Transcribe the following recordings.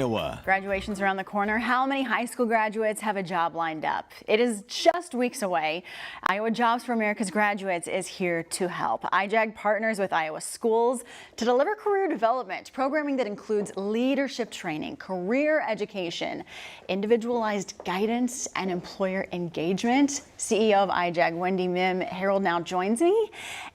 Iowa. Graduation's around the corner. How many high school graduates have a job lined up? It is just weeks away. Iowa Jobs for America's Graduates is here to help. iJAG partners with Iowa schools to deliver career development, programming that includes leadership training, career education, individualized guidance, and employer engagement. CEO of iJAG, Wendy Mim Harold, now joins me.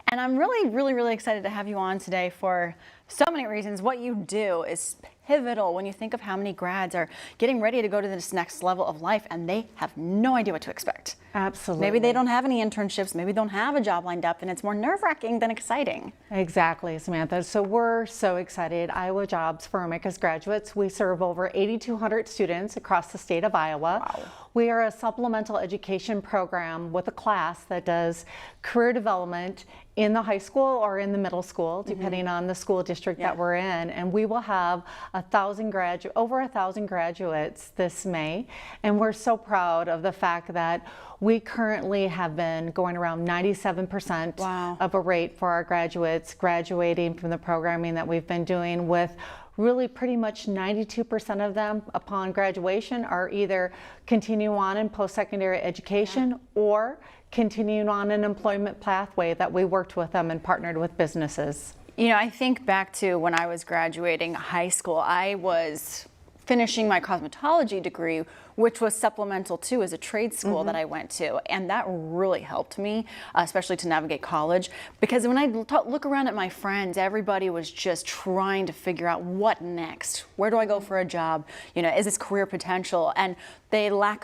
And I'm really excited to have you on today for so many reasons. What you do is pivotal when you think of how many grads are getting ready to go to this next level of life and they have no idea what to expect. Absolutely. Maybe they don't have any internships, maybe they don't have a job lined up, and it's more nerve-wracking than exciting. Exactly, Samantha. So we're so excited. Iowa Jobs for America's Graduates. We serve over 8,200 students across the state of Iowa. Wow. We are a supplemental education program with a class that does career development in the high school or in the middle school, depending on the school district that we're in. And we will have over 1,000 graduates this May. And we're so proud of the fact that we currently have been going around 97% Wow. of a rate for our graduates graduating from the programming that we've been doing, with really pretty much 92% of them upon graduation are either continuing on in post-secondary education or continuing on an employment pathway that we worked with them and partnered with businesses. You know, I think back to when I was graduating high school, I was finishing my cosmetology degree, which was supplemental too as a trade school that I went to. And that really helped me, especially to navigate college. Because when I look around at my friends, everybody was just trying to figure out what next. Where do I go for a job? You know, is this career potential? And they lack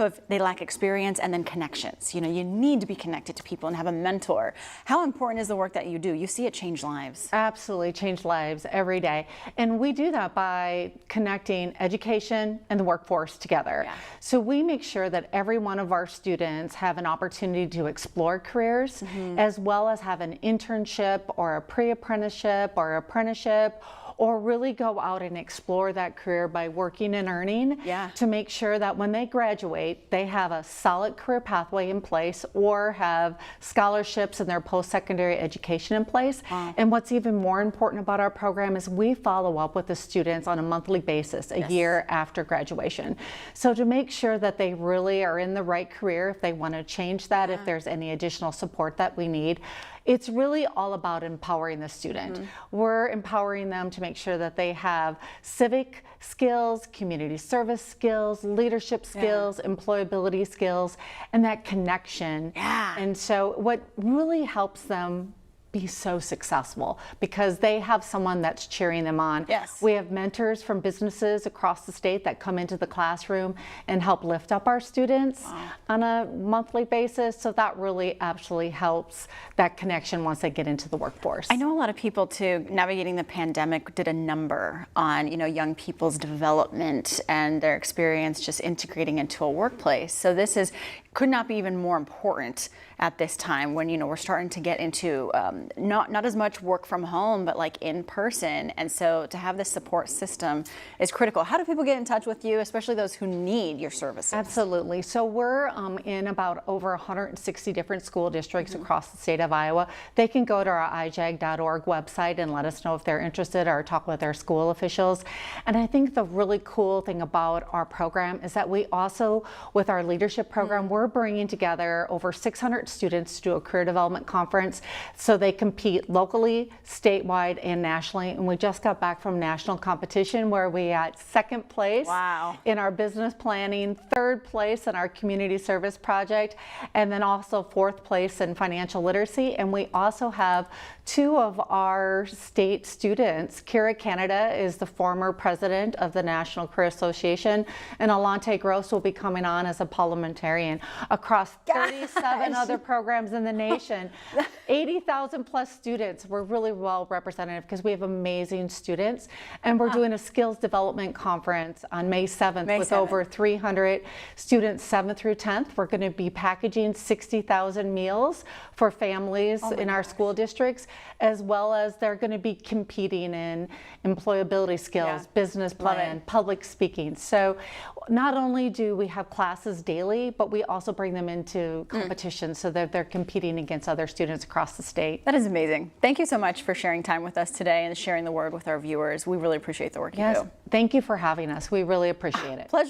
experience and then connections. You know, you need to be connected to people and have a mentor. How important is the work that you do? You see it change lives. Absolutely, change lives every day. And we do that by connecting education and the workforce together. Yeah. So we make sure that every one of our students have an opportunity to explore careers, as well as have an internship or a pre-apprenticeship or apprenticeship, or really go out and explore that career by working and earning to make sure that when they graduate, they have a solid career pathway in place or have scholarships in their post-secondary education in place. And what's even more important about our program is we follow up with the students on a monthly basis, a year after graduation. So to make sure that they really are in the right career, if they want to change that, if there's any additional support that we need, it's really all about empowering the student. We're empowering them to make sure that they have civic skills, community service skills, leadership skills, employability skills, and that connection. And so what really helps them be so successful, because they have someone that's cheering them on. We have mentors from businesses across the state that come into the classroom and help lift up our students on a monthly basis. So that really absolutely helps that connection once they get into the workforce. I know a lot of people too, navigating the pandemic, did a number on, you know, young people's development and their experience just integrating into a workplace. So this could not be even more important at this time when, you know, we're starting to get into not as much work from home, but like in person. And so to have this support system is critical. How do people get in touch with you, especially those who need your services? Absolutely. So we're in about over 160 different school districts across the state of Iowa. They can go to our iJAG.org website and let us know if they're interested or talk with their school officials. And I think the really cool thing about our program is that we also, with our leadership program, we're bringing together over 600 students to do a career development conference so they compete locally, statewide, and nationally. And we just got back from national competition where we got second place in our business planning, third place in our community service project, and then also fourth place in financial literacy. And we also have two of our state students. Kira Canada is the former president of the National Career Association, and Alante Gross will be coming on as a parliamentarian across 37 other programs in the nation. 80,000 plus students. We're really well represented because we have amazing students, and we're doing a skills development conference on May 7th with over 300 students, 7th through 10th. We're going to be packaging 60,000 meals for families in our school districts, as well as they're going to be competing in employability skills, business plan, public speaking. So Not only do we have classes daily, but we also bring them into competition so that they're competing against other students across the state. That is amazing. Thank you so much for sharing time with us today and sharing the word with our viewers. We really appreciate the work you do. Thank you for having us. We really appreciate it. Pleasure.